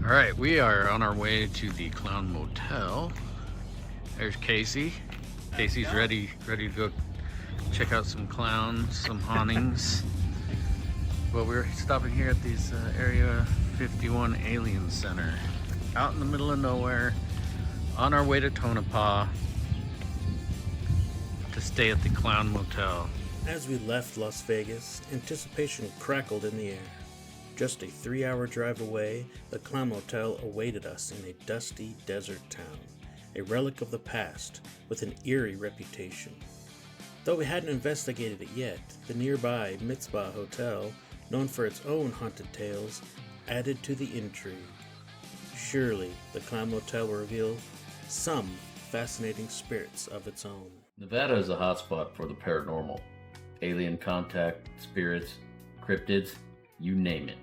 Alright, we are on our way to the Clown Motel. There's Casey. Casey's ready to go check out some clowns, some hauntings. Well, we're stopping here at this Area 51 Alien Center. Out in the middle of nowhere, on our way to Tonopah to stay at the Clown Motel. As we left Las Vegas, anticipation crackled in the air. Just a 3-hour drive away, the Clown Motel awaited us in a dusty desert town, a relic of the past with an eerie reputation. Though we hadn't investigated it yet, the nearby Mitzvah Hotel, known for its own haunted tales, added to the intrigue. Surely, the Clown Motel will reveal some fascinating spirits of its own. Nevada is a hotspot for the paranormal. Alien contact, spirits, cryptids, you name it.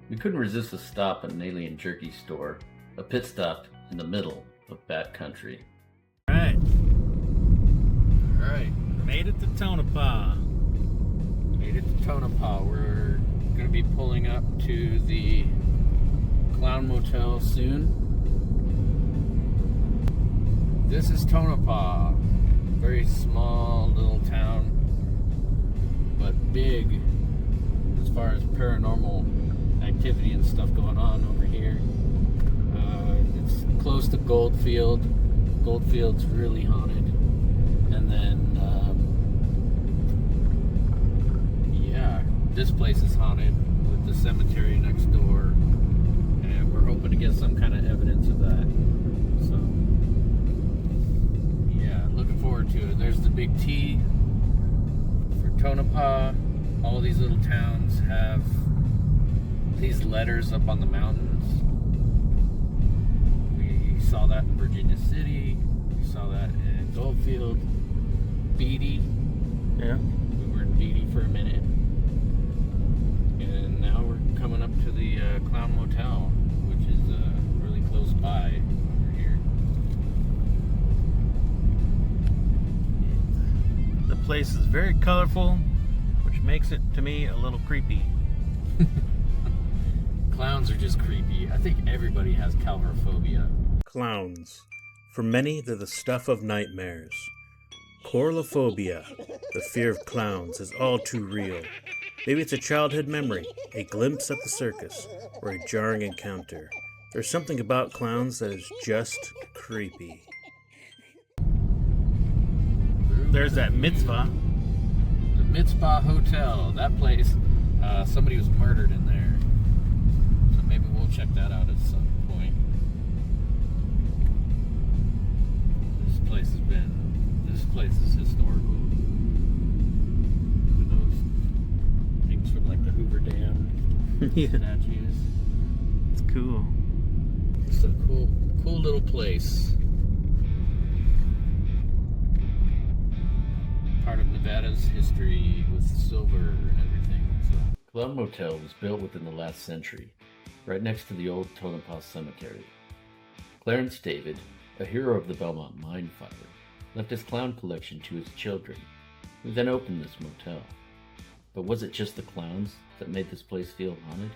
We couldn't resist a stop at an alien jerky store, a pit stop in the middle of Bat Country. Alright, made it to Tonopah. We're going to be pulling up to the Clown Motel soon. This is Tonopah. Very small little town, but big as far as paranormal activity and stuff going on over here. It's close to Goldfield. Goldfield's really haunted. And then, this place is haunted with the cemetery next door. And we're hoping to get some kind of evidence of that. So, yeah, looking forward to it. There's the big T for Tonopah. All these little towns have these letters up on the mountains. We saw that in Virginia City. We saw that in Goldfield. Beatty. Yeah. We were in Beatty for a minute. And now we're coming up to the Clown Motel, which is really close by over here. The place is very colorful, which makes it, to me, a little creepy. Clowns are just creepy. I think everybody has calvarophobia. Clowns. For many, they're the stuff of nightmares. Coralophobia, the fear of clowns, is all too real. Maybe it's a childhood memory, a glimpse at the circus, or a jarring encounter. There's something about clowns that is just creepy. There's that Mitzvah. The Mitzvah Hotel. That place, somebody was murdered in there. So maybe we'll check that out at some point. This place is historical. With those things from like the Hoover Dam statues. It's cool. It's a cool little place. Part of Nevada's history with silver and everything. So. Clown Motel was built within the last century, right next to the Old Tonopah Cemetery. Clarence David, a hero of the Belmont mine fire, left his clown collection to his children, who then opened this motel. But was it just the clowns that made this place feel haunted?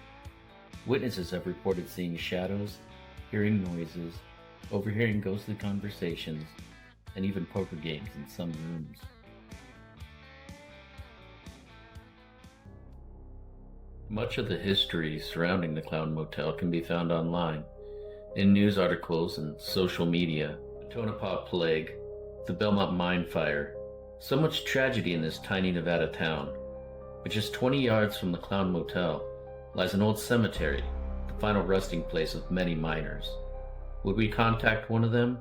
Witnesses have reported seeing shadows, hearing noises, overhearing ghostly conversations, and even poker games in some rooms. Much of the history surrounding the Clown Motel can be found online, in news articles and social media. The Tonopah Plague, the Belmont Mine Fire, so much tragedy in this tiny Nevada town. But just 20 yards from the Clown Motel lies an old cemetery, the final resting place of many miners. Would we contact one of them?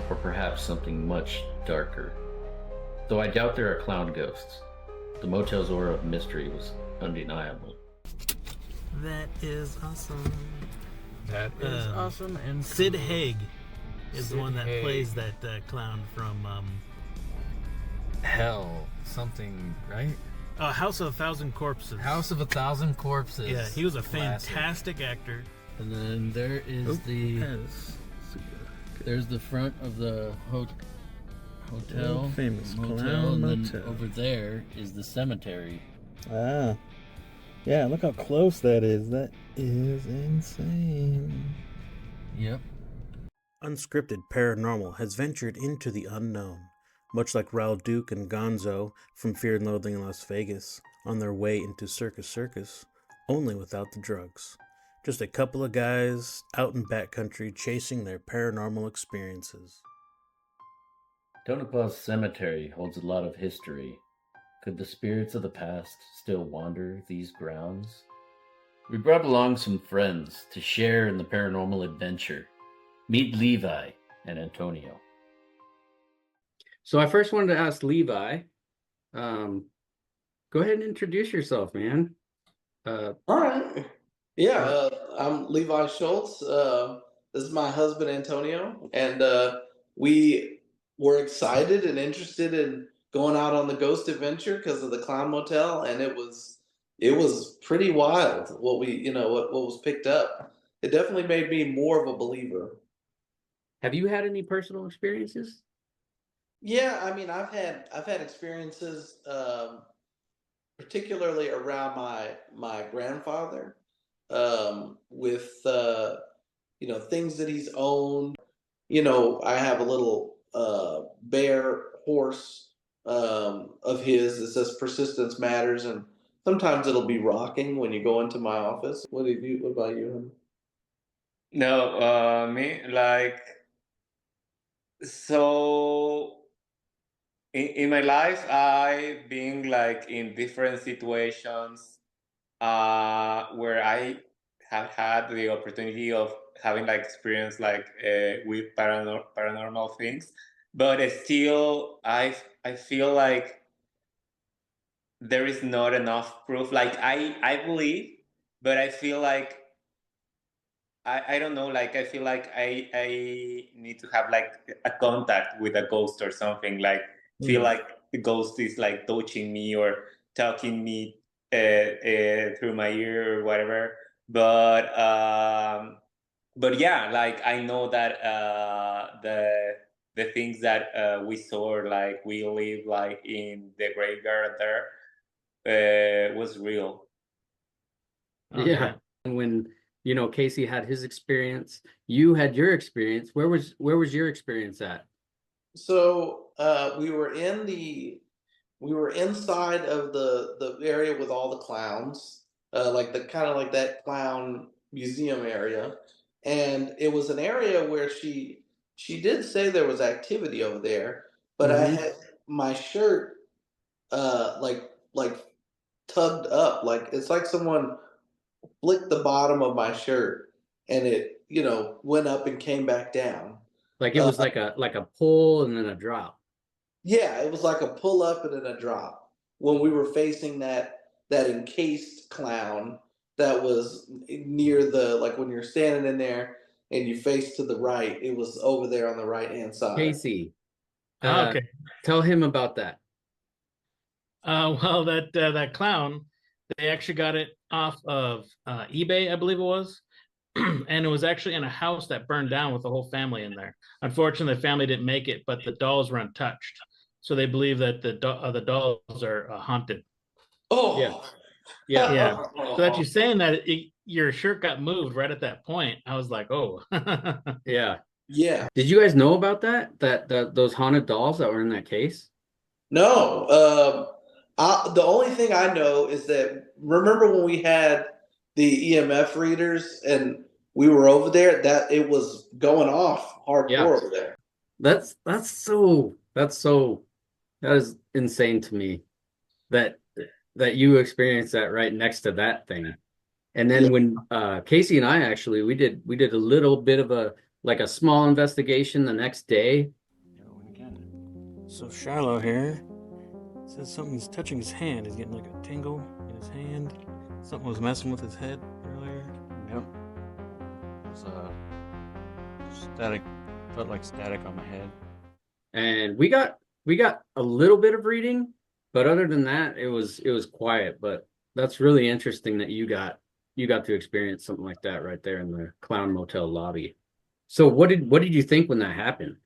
Or perhaps something much darker? Though I doubt there are clown ghosts, the motel's aura of mystery was undeniable. That is awesome. That is awesome. And Sid Haig is the one that Haig. plays that clown from Hell something, right? House of a Thousand Corpses. House of a Thousand Corpses. Yeah, he was a Classic. fantastic actor. And then there is there's the front of the hotel. Famous motel, Clown and then Motel. over there is the cemetery. Ah. Yeah, look how close that is. That is insane. Yep. Unscripted Paranormal has ventured into the unknown, much like Raul Duke and Gonzo from Fear and Loathing in Las Vegas, on their way into Circus Circus, only without the drugs. Just a couple of guys out in backcountry chasing their paranormal experiences. Tonopah Cemetery holds a lot of history. Could the spirits of the past still wander these grounds? We brought along some friends to share in the paranormal adventure. Meet Levi and Antonio. So I first wanted to ask Levi, go ahead and introduce yourself, man. All right. Yeah, I'm Levi Schultz. This is my husband Antonio, and we were excited and interested in going out on the ghost adventure because of the Clown Motel, and it was pretty wild what what was picked up. It definitely made me more of a believer. Have you had any personal experiences? Yeah, I mean, I've had experiences, particularly around my grandfather, with things that he's owned. I have a little bear horse of his that says persistence matters, and sometimes it'll be rocking when you go into my office. What about you, honey? No, me like so in my life I've been like in different situations where I have had the opportunity of having like experience like with paranormal things, but still I feel like there is not enough proof. Like I believe, but I feel like I don't know, like I feel like I need to have like a contact with a ghost or something, like feel Mm. like the ghost is like touching me or talking me through my ear or whatever. But yeah, like I know that the things that we saw, like we live like in the graveyard there, was real. Okay. Yeah. And when, Casey had his experience, you had your experience. Where was your experience at? So we were inside of the area with all the clowns, like the kind of like that clown museum area, and it was an area where she did say there was activity over there, but I Mhm. had my shirt like tugged up, like it's like someone flicked the bottom of my shirt, and it went up and came back down. Like it was like a pull and then a drop. Yeah, it was like a pull up and then a drop when we were facing that encased clown that was near the, like when you're standing in there and you face to the right, it was over there on the right hand side. Casey, Okay. tell him about that. Well, that clown, they actually got it off of eBay, I believe it was, and it was actually in a house that burned down with the whole family in there. Unfortunately, the family didn't make it, but the dolls were untouched, so they believe that the dolls are haunted. Oh, Yeah. Yeah. So that you saying that your shirt got moved right at that point, I was like, oh. Yeah. yeah. Did you guys know about that those haunted dolls that were in that case? No, the only thing I know is that, remember when we had the EMF readers and we were over there, that it was going off hardcore Yeah. over there. That is insane to me that you experienced that right next to that thing. And then when Casey and I actually we did a little bit of a small investigation the next day. So Shiloh here says something's touching his hand. He's getting like a tingle in his hand. Something was messing with his head earlier. Yep. It was static. Felt like static on my head. And we got a little bit of reading, but other than that, it was quiet. But that's really interesting that you got to experience something like that right there in the Clown Motel lobby. So what did you think when that happened?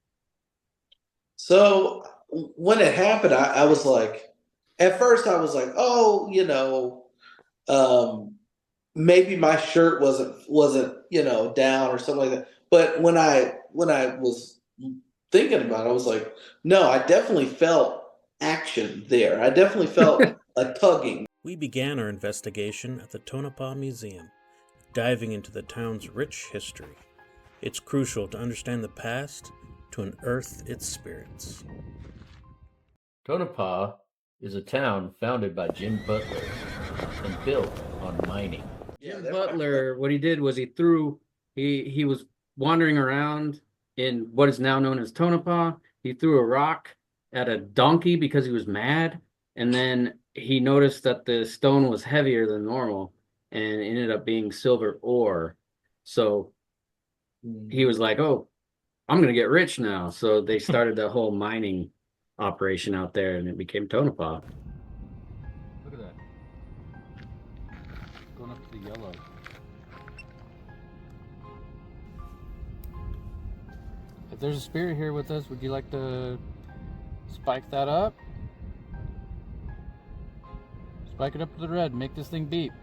So when it happened, I was like, at first I was like, oh, maybe my shirt wasn't down or something like that. But when I was thinking about it, I was like, no, I definitely felt action there. I definitely felt a tugging. We began our investigation at the Tonopah Museum, diving into the town's rich history. It's crucial to understand the past to unearth its spirits. Tonopah is a town founded by Jim Butler and built on mining. Jim Butler, what he did was he was wandering around in what is now known as Tonopah. He threw a rock at a donkey because he was mad, and then he noticed that the stone was heavier than normal and it ended up being silver ore. So he was like, oh, I'm going to get rich now. So they started the whole mining operation out there, and it became Tonopah. Look at that. Going up to the yellow. If there's a spirit here with us, would you like to spike that up? Spike it up to the red. Make this thing beep.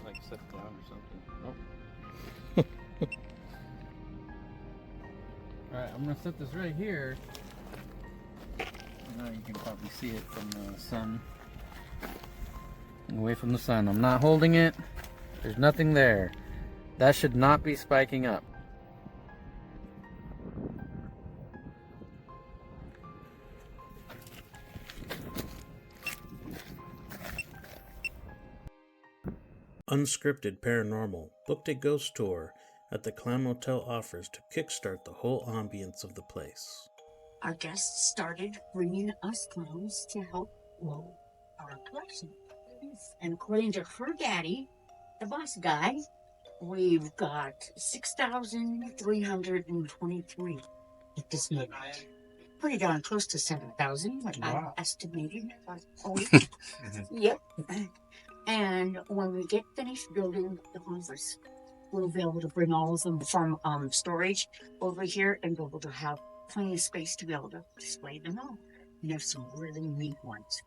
Like set it down or something. Oh. Alright, I'm gonna set this right here. Now you can probably see it from the sun. Away from the sun. I'm not holding it. There's nothing there. That should not be spiking up. Unscryptid Paranormal booked a ghost tour at the Clown Motel offers to kickstart the whole ambience of the place. Our guests started bringing us clowns to help grow our collection. And according to her daddy, the boss guy, we've got 6,323 at this moment. Pretty darn close to 7,000, like I estimated. Yep. And when we get finished building the homes, we'll be able to bring all of them from storage over here and be able to have plenty of space to be able to display them all. And there's some really neat ones,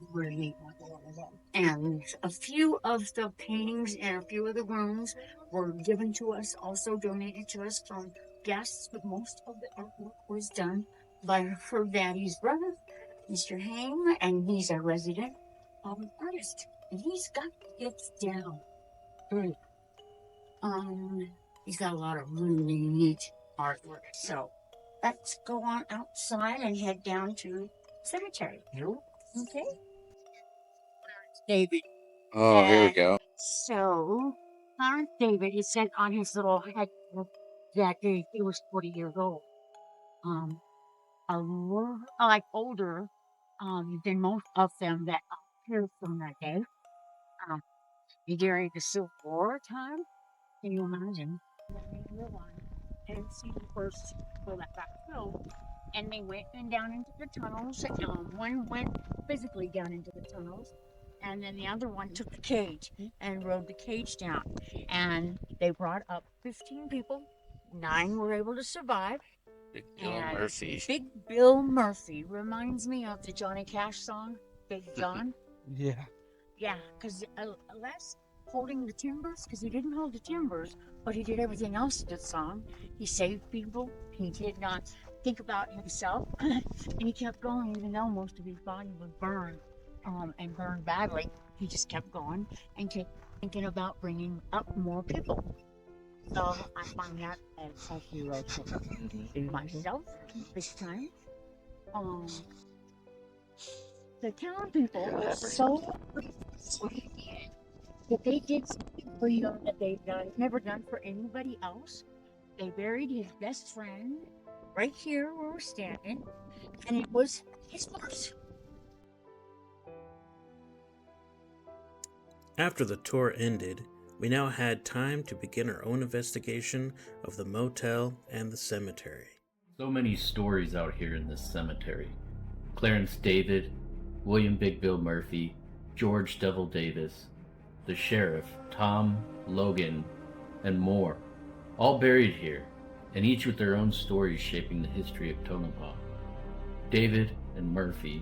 And a few of the paintings and a few of the rooms were given to us, also donated to us from guests, but most of the artwork was done by her daddy's brother, Mr. Haim, and he's a resident artist. And he's got it down. He's got a lot of really neat artwork. So let's go on outside and head down to cemetery. Okay. David. Oh, here we go. So Clarence David, he said on his little head that he was 40 years old. A little like older than most of them that appeared from that day. During the Civil War time, can you imagine? And see the first people that got killed, and they went down into the tunnels. One went physically down into the tunnels, and then the other one took the cage and rode the cage down. And they brought up 15 people. 9 were able to survive. Big Bill Murphy. Big Bill Murphy reminds me of the Johnny Cash song, Big John. Yeah. Yeah, because less holding the timbers, because he didn't hold the timbers, but he did everything else in the song. He saved people. He did not think about himself, and he kept going, even though most of his body was burned, and burned badly. He just kept going and kept thinking about bringing up more people. So I find that as a hero to myself this time. The town people are so sweet that they did something for you that they've never done for anybody else. They buried his best friend right here where we're standing, and it was his horse. After the tour ended, we now had time to begin our own investigation of the motel and the cemetery. So many stories out here in this cemetery. Clarence David, William Big Bill Murphy, George Devil Davis, the Sheriff Tom Logan, and more, all buried here and each with their own stories shaping the history of Tonopah. David and Murphy,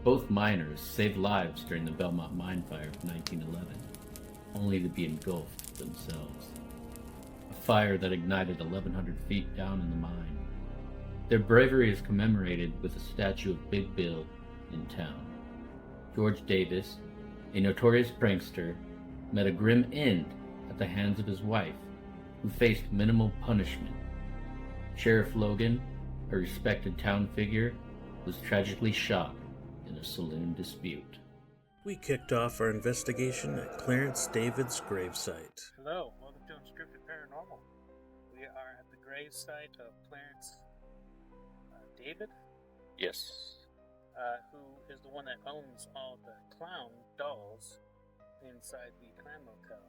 both miners, saved lives during the Belmont mine fire of 1911, only to be engulfed themselves. A fire that ignited 1,100 feet down in the mine. Their bravery is commemorated with a statue of Big Bill in town. George Davis, a notorious prankster, met a grim end at the hands of his wife, who faced minimal punishment. Sheriff Logan, a respected town figure, was tragically shot in a saloon dispute. We kicked off our investigation at Clarence David's gravesite. Hello, welcome to Unscryptid Paranormal. We are at the gravesite of Clarence David. Yes. Who is the one that owns all the clown dolls inside the Clown Motel.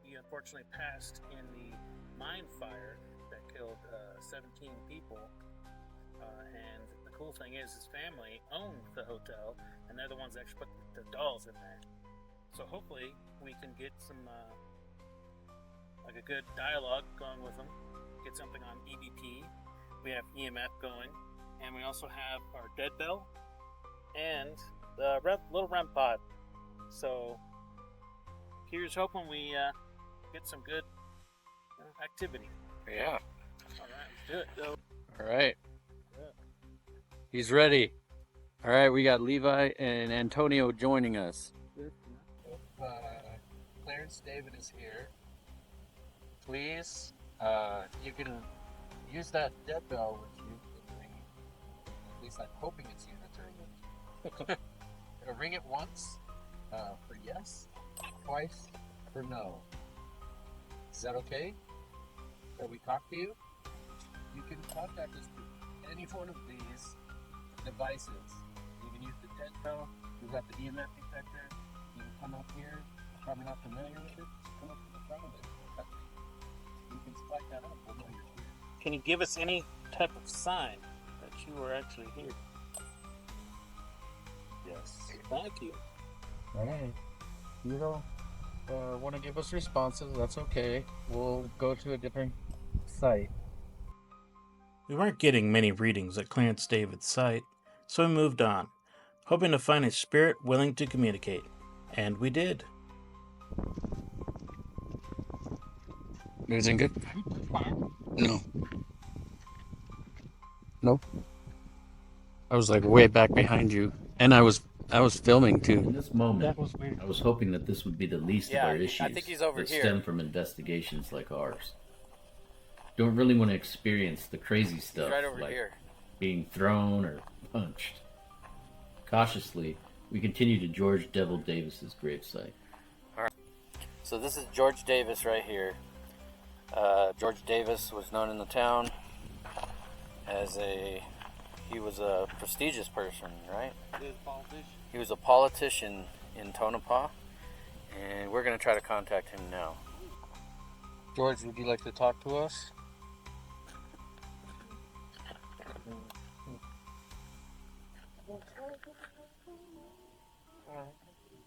He unfortunately passed in the mine fire that killed 17 people. And the cool thing is his family owned the hotel, and they're the ones that actually put the dolls in there. So hopefully we can get some like a good dialogue going with them, get something on EVP. We have EMF going, and we also have our dead bell and the little REM pod. So here's hoping we get some good activity. Yeah. All right, let's do it. All right. He's ready. All right, we got Levi and Antonio joining us. Clarence David is here. Please, you can use that dead bell with you. At least I'm hoping it's you that's ringing it. It'll ring it once for yes, twice for no. Is that okay? That we talk to you? You can contact us through any one of these devices. You can use the dead bell. We've got the EMF detector. You can come up here. Probably not familiar with it. Just come up to the front of it. You can spike that up. We'll know you're here. Can you give us any type of sign that you are actually here? Yes. Thank you. All right. You don't want to give us responses, that's okay. We'll go to a different site. We weren't getting many readings at Clarence David's site, so we moved on, hoping to find a spirit willing to communicate. And we did. Everything good? No. Nope. I was like way back behind you, and I was filming In too. this moment, That was weird. I was hoping that this would be the least Yeah, of our I issues think he's over that here. stem from investigations like ours. Don't really want to experience the crazy stuff right over like here. being thrown or punched. Cautiously, we continue to George Devil Davis's gravesite. So this is George Davis right here. George Davis was known in the town as he was a prestigious person, right? He was a politician in Tonopah, and we're going to try to contact him now. George, would you like to talk to us?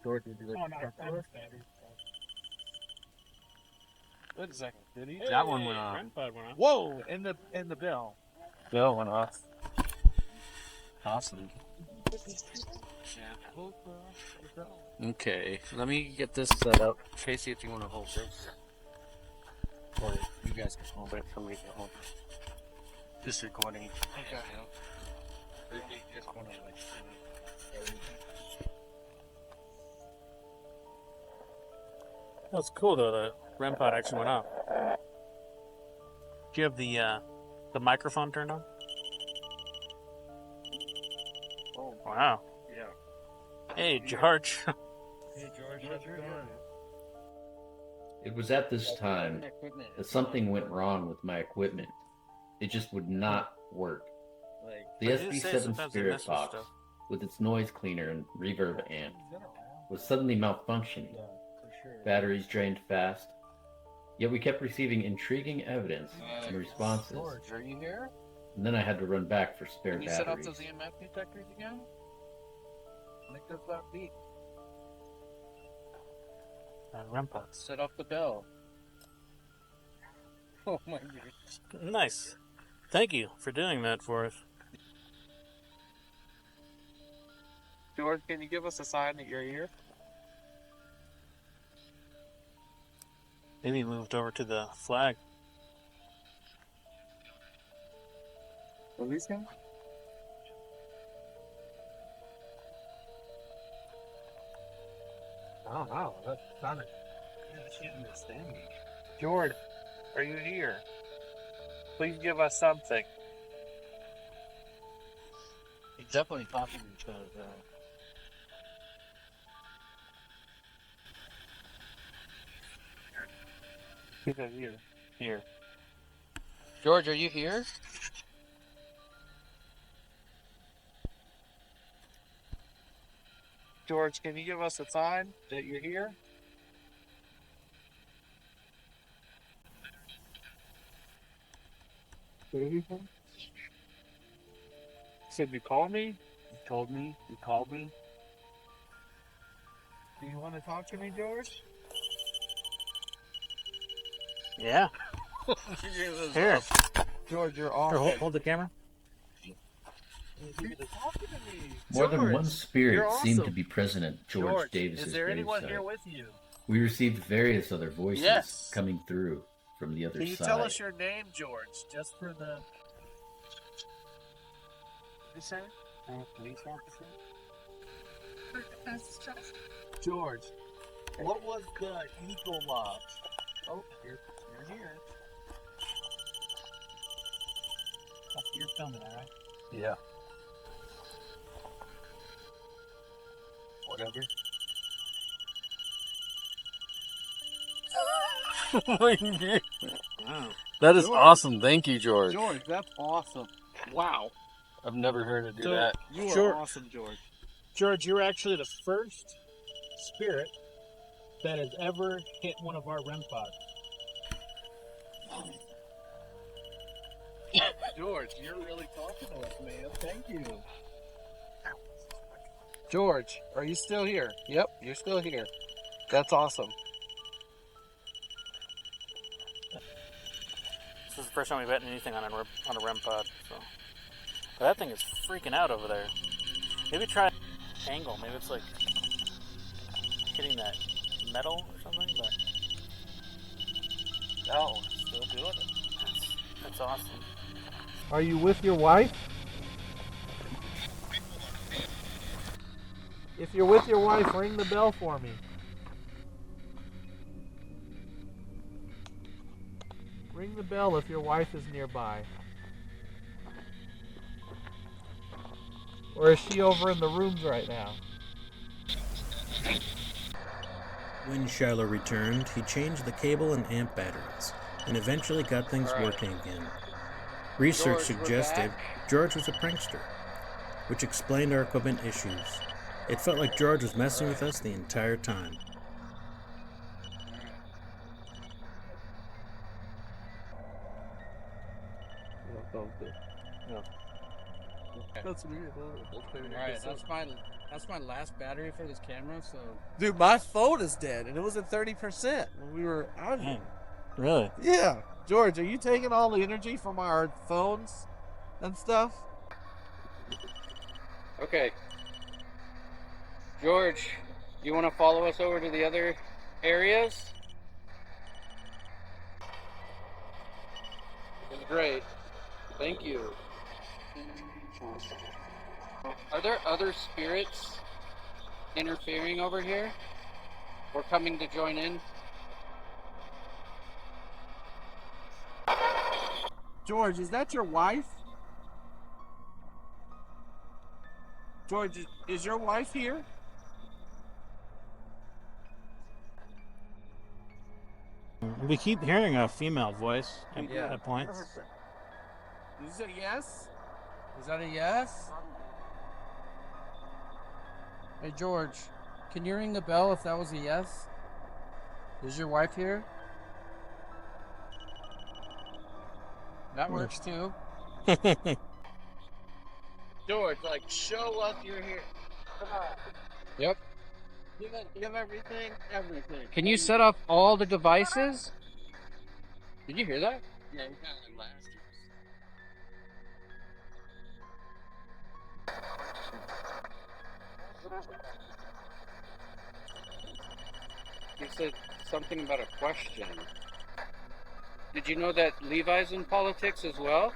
George, would you like to talk to us? Wait a second. Did he? That one went off. REM pod went off. Whoa! In the bell. Bill went off. Awesome. Okay, let me get this set up. Tracy, if you want to hold this. Or you guys can hold it. Somebody can hold it. This recording. Okay. Just want to like. That's cool though. The REM pod actually went off. Do you have the microphone turned on? Oh, Wow. yeah. Hey, George. Hey, George, how's it going? It was at this time that something went wrong with my equipment. It just would not work. The I do say SB7 sometimes they Spirit mess with Box, stuff. with its noise cleaner and reverb amp, was suddenly malfunctioning. Batteries drained fast, yet we kept receiving intriguing evidence and responses, George, are you here? and then I had to run back for spare Can you set up batteries. those EMF detectors again? Make those loud beep. REM pod. Set off the bell. Oh my goodness. Nice. Thank you for doing that for us. George, can you give us a sign that you're here? Maybe moved over to the flag. Release him? Oh, wow. That's sounded. Yeah, she didn't understand me. George, are you here? Please give us something. He's definitely talking because He said here. Here. George, are you here? George, can you give us a sign that you're here? What did he say? He said, you called me? You told me? You called me? Do you want to talk to me, George? Yeah. Here. George, you're Here, awesome. hold the camera. You're talking to me. More than one George, spirit you're seemed to awesome. be present at George Davis's is there anyone gravesite. here with you? We received various other voices Yes. coming through from the other Can you side. tell us your name, George, just for the... What did you say? Police officer? George, what was the Eagle Lodge? Oh, you're here. You're filming that, right? Yeah. Whatever. Wow. That is awesome. Thank you, George. George, that's awesome. Wow. I've never heard it do So, that. You are George- awesome, George. George, you're actually the first spirit that has ever hit one of our REM pods. George, you're really talking to us, man. Thank you. George, are you still here? Yep, you're still here. That's awesome. This is the first time we've had anything on a REM pod. So. But that thing is freaking out over there. Maybe try angle. Maybe it's like hitting that metal or something. But No, still doing it. that's awesome. Are you with your wife? If you're with your wife, ring the bell for me. Ring the bell if your wife is nearby. Or is she over in the rooms right now? When Shiloh returned, he changed the cable and amp batteries, and eventually got things working again. Research George, we're suggested George was a prankster, which explained our equipment issues. It felt like George was messing with us the entire time. That's weird. Alright, that's my last battery for this camera, so... Dude, my phone is dead, and it was at 30% when we were out here. Really? Yeah. George, are you taking all the energy from our phones and stuff? Okay. George, you want to follow us over to the other areas? Great. Thank you. Are there other spirits interfering over here? Or coming to join in? George, is that your wife? George, is your wife here? We keep hearing a female voice at points. Is it a yes? Is that a yes? Hey George, can you ring the bell if that was a yes? Is your wife here? That works too. George, like, show us you're here. Come on. Yep. Give everything, everything. Can you set up all the devices? Did you hear that? Yeah, it kind of like last year's. You said something about a question. Did you know that Levi's in politics as well?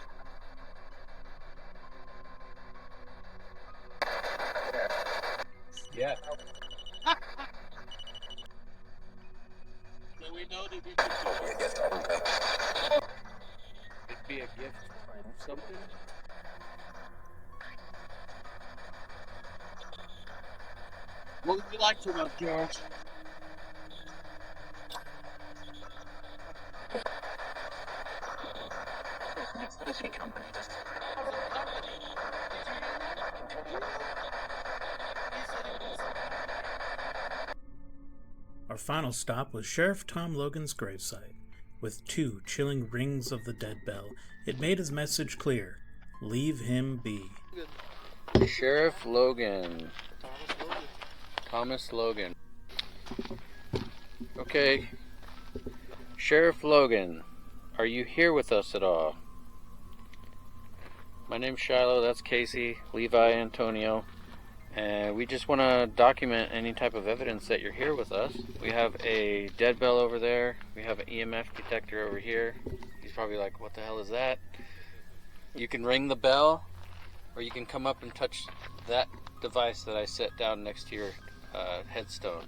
Yeah. So we know that we could it'd be a gift or something. What would you like to know, George? Our final stop was Sheriff Tom Logan's gravesite. With 2 chilling rings of the dead bell, it made his message clear. Leave him be. Sheriff Logan. Thomas Logan. Okay. Sheriff Logan, are you here with us at all? My name's Shiloh, that's Casey, Levi, Antonio, and we just want to document any type of evidence that you're here with us. We have a dead bell over there, we have an EMF detector over here. He's probably like, what the hell is that? You can ring the bell, or you can come up and touch that device that I set down next to your headstone.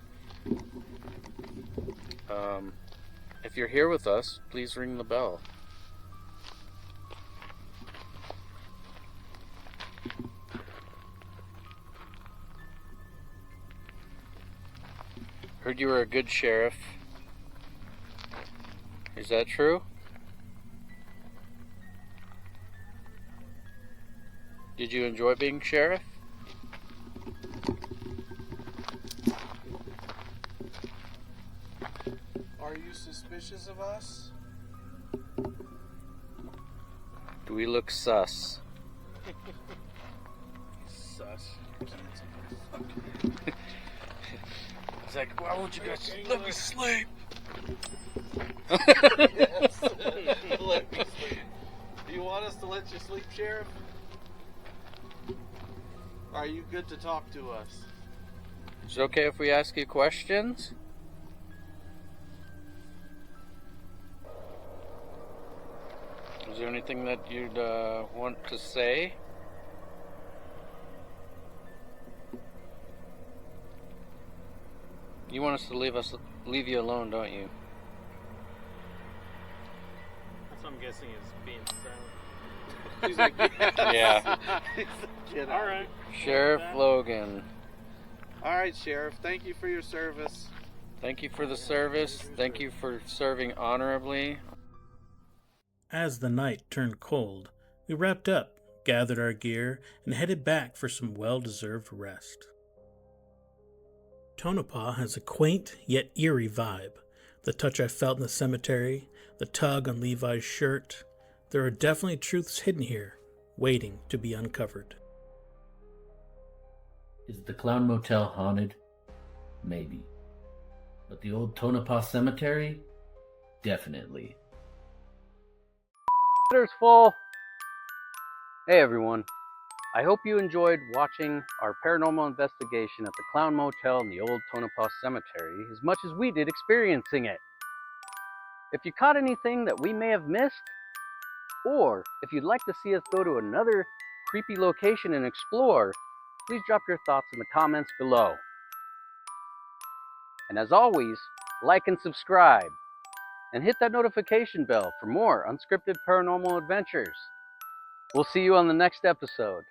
If you're here with us, please ring the bell. Heard you were a good sheriff. Is that true? Did you enjoy being sheriff? Are you suspicious of us? Do we look sus? Sus. It's like, why won't you guys let me sleep? Yes. Let me sleep. Do you want us to let you sleep, Sheriff? Are you good to talk to us? Is it okay if we ask you questions? Is there anything that you'd want to say? You want us to leave you alone, don't you? That's what I'm guessing is being silent. He's like, Yeah. Get All right. Sheriff Logan. All right, Sheriff. Thank you for your service. Thank you for the service. Thank you for serving honorably. As the night turned cold, we wrapped up, gathered our gear, and headed back for some well-deserved rest. Tonopah has a quaint yet eerie vibe. The touch I felt in the cemetery, the tug on Levi's shirt. There are definitely truths hidden here, waiting to be uncovered. Is the Clown Motel haunted? Maybe. But the Old Tonopah Cemetery? Definitely. Water's full. Hey everyone. I hope you enjoyed watching our paranormal investigation at the Clown Motel in the Old Tonopah Cemetery as much as we did experiencing it. If you caught anything that we may have missed, or if you'd like to see us go to another creepy location and explore, please drop your thoughts in the comments below. And as always, like and subscribe, and hit that notification bell for more unscripted paranormal adventures. We'll see you on the next episode.